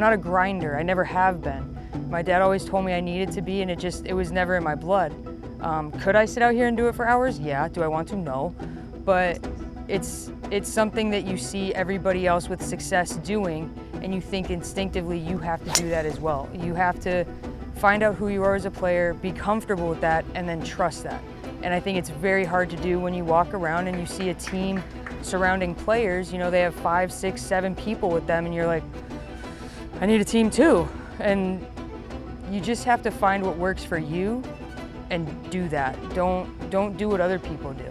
not a grinder, I never have been. My dad always told me I needed to be, and it was never in my blood. Could I sit out here and do it for hours? Yeah. Do I want to? No. But it's something that you see everybody else with success doing, and you think instinctively you have to do that as well. You have to find out who you are as a player, be comfortable with that, and then trust that. And I think it's very hard to do when you walk around and you see a team surrounding players. You know, they have 5, 6, 7 people with them, and you're like, I need a team too. And you just have to find what works for you and do that. Don't do what other people do.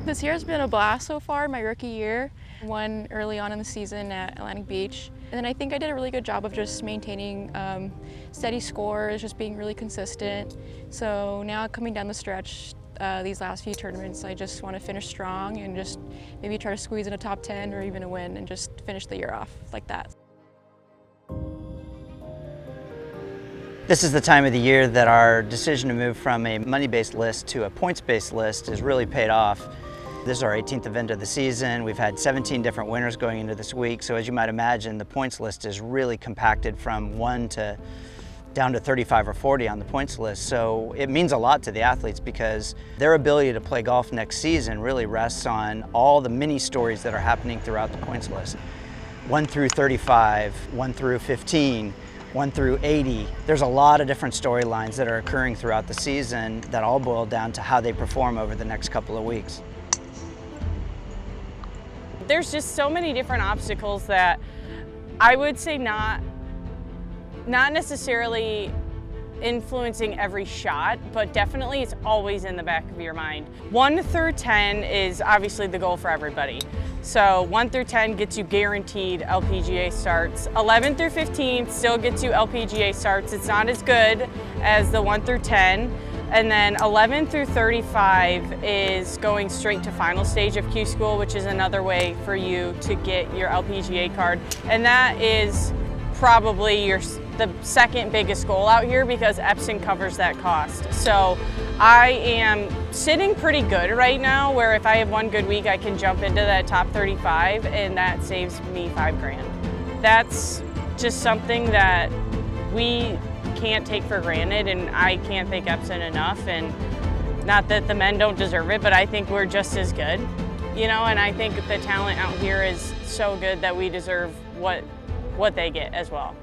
This year has been a blast so far, my rookie year. Won early on in the season at Atlantic Beach. And then I think I did a really good job of just maintaining steady scores, just being really consistent. So now coming down the stretch, these last few tournaments, I just want to finish strong and just maybe try to squeeze in a top 10 or even a win and just finish the year off like that. This is the time of the year that our decision to move from a money-based list to a points-based list has really paid off. This is our 18th event of the season. We've had 17 different winners going into this week, so as you might imagine, the points list is really compacted from 1 to down to 35 or 40 on the points list. So it means a lot to the athletes because their ability to play golf next season really rests on all the mini stories that are happening throughout the points list. 1 through 35, 1 through 15, 1 through 80. There's a lot of different storylines that are occurring throughout the season that all boil down to how they perform over the next couple of weeks. There's just so many different obstacles that I would say not necessarily influencing every shot, but definitely it's always in the back of your mind. 1 through 10 is obviously the goal for everybody. So 1 through 10 gets you guaranteed LPGA starts. 11 through 15 still gets you LPGA starts. It's not as good as the 1 through 10. And then 11 through 35 is going straight to final stage of Q School, which is another way for you to get your LPGA card. And that is probably the second biggest goal out here because Epson covers that cost. So I am sitting pretty good right now, where if I have one good week, I can jump into that top 35, and that saves me $5,000. That's just something that we can't take for granted, and I can't thank Epson enough. And not that the men don't deserve it, but I think we're just as good, you know, and I think the talent out here is so good that we deserve what they get as well.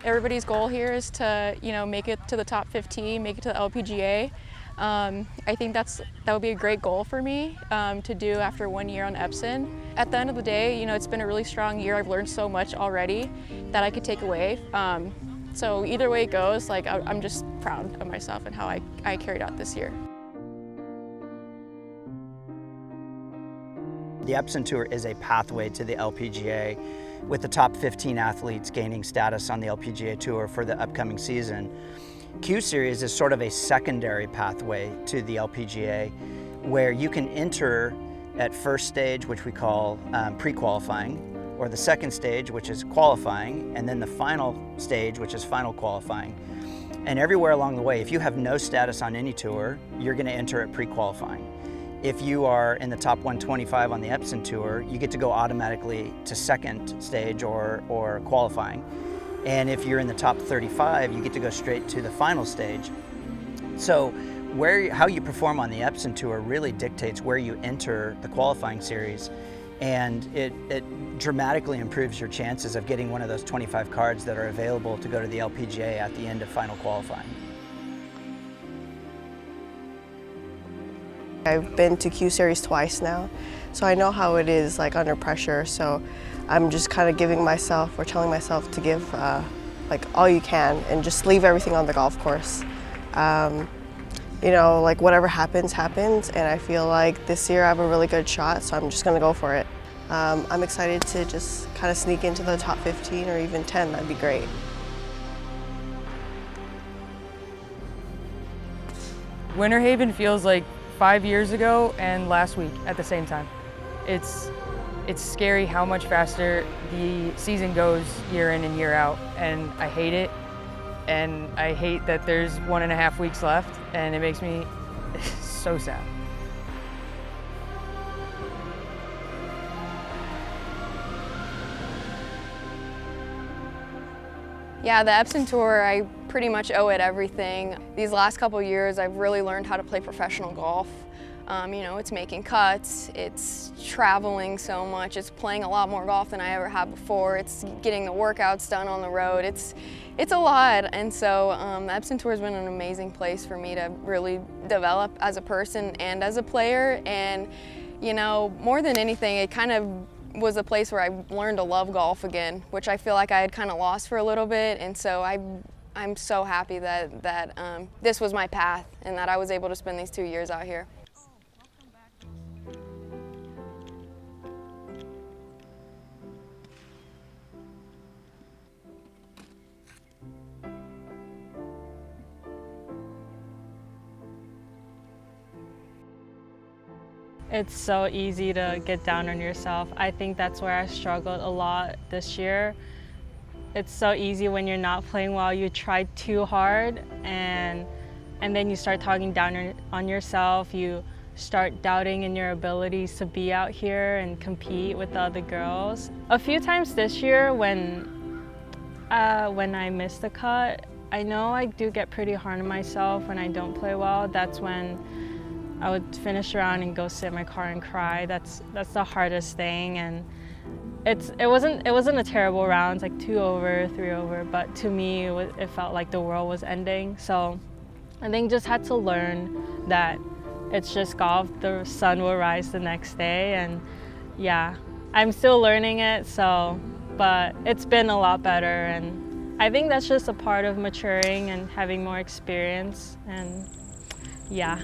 Everybody's goal here is to, you know, make it to the top 15, make it to the LPGA. I think that would be a great goal for me to do after 1 year on Epson. At the end of the day, you know, it's been a really strong year. I've learned so much already that I could take away. So either way it goes, like I'm just proud of myself and how I carried out this year. The Epson Tour is a pathway to the LPGA, with the top 15 athletes gaining status on the LPGA Tour for the upcoming season. Q Series is sort of a secondary pathway to the LPGA, where you can enter at first stage, which we call pre-qualifying, or the second stage, which is qualifying, and then the final stage, which is final qualifying. And everywhere along the way, if you have no status on any tour, you're going to enter at pre-qualifying. If you are in the top 125 on the Epson Tour, you get to go automatically to second stage or qualifying. And if you're in the top 35, you get to go straight to the final stage. So how you perform on the Epson Tour really dictates where you enter the qualifying series, and it dramatically improves your chances of getting one of those 25 cards that are available to go to the LPGA at the end of final qualifying. I've been to Q Series twice now, so I know how it is like under pressure. So I'm just kind of giving myself, or telling myself to give like all you can and just leave everything on the golf course. You know, like whatever happens, happens, and I feel like this year I have a really good shot, so I'm just gonna go for it. I'm excited to just kind of sneak into the top 15 or even 10, that'd be great. Winter Haven feels like 5 years ago and last week at the same time. It's scary how much faster the season goes year in and year out, and I hate it. and I hate that there's 1.5 weeks left, and it makes me so sad. Yeah, the Epson Tour, I pretty much owe it everything. These last couple of years, I've really learned how to play professional golf. You know, it's making cuts, it's traveling so much, it's playing a lot more golf than I ever have before, it's getting the workouts done on the road, it's a lot. And so the Epson Tour has been an amazing place for me to really develop as a person and as a player. And, you know, more than anything, it kind of was a place where I learned to love golf again, which I feel like I had kind of lost for a little bit. And so I'm so happy that this was my path and that I was able to spend these 2 years out here. It's so easy to get down on yourself. I think that's where I struggled a lot this year. It's so easy when you're not playing well, you try too hard and then you start talking down on yourself. You start doubting in your abilities to be out here and compete with the other girls. A few times this year when I miss the cut, I know I do get pretty hard on myself when I don't play well. That's when I would finish around and go sit in my car and cry. That's the hardest thing, and it wasn't a terrible round. It's like 2 over, 3 over, but to me it felt like the world was ending. So I think just had to learn that it's just golf. The sun will rise the next day, and yeah, I'm still learning it. So, but it's been a lot better, and I think that's just a part of maturing and having more experience, and yeah.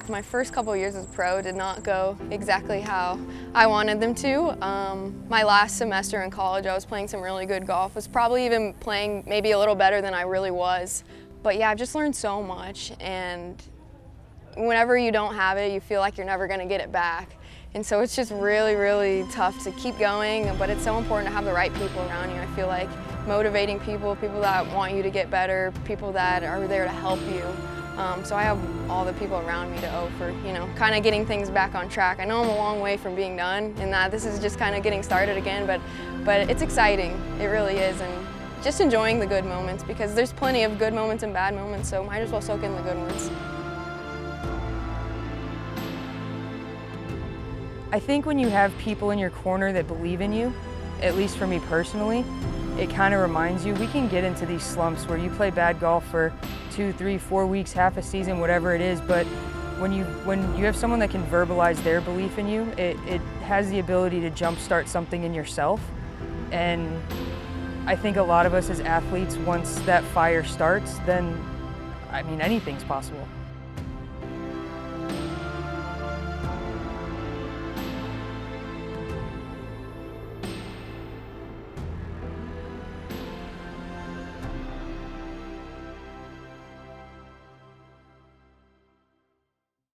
My first couple of years as a pro did not go exactly how I wanted them to. My last semester in college, I was playing some really good golf. Was probably even playing maybe a little better than I really was. But yeah, I've just learned so much, and whenever you don't have it, you feel like you're never gonna get it back. And so it's just really, really tough to keep going, but it's so important to have the right people around you. I feel like motivating people that want you to get better, people that are there to help you. So I have all the people around me to owe for, you know, kind of getting things back on track. I know I'm a long way from being done, and that this is just kind of getting started again, but it's exciting. It really is, and just enjoying the good moments, because there's plenty of good moments and bad moments, so might as well soak in the good ones. I think when you have people in your corner that believe in you, at least for me personally, it kind of reminds you we can get into these slumps where you play bad golf for 2, 3, 4 weeks, half a season, whatever it is, but when you have someone that can verbalize their belief in you, it has the ability to jumpstart something in yourself. And I think a lot of us as athletes, once that fire starts, then, I mean, anything's possible.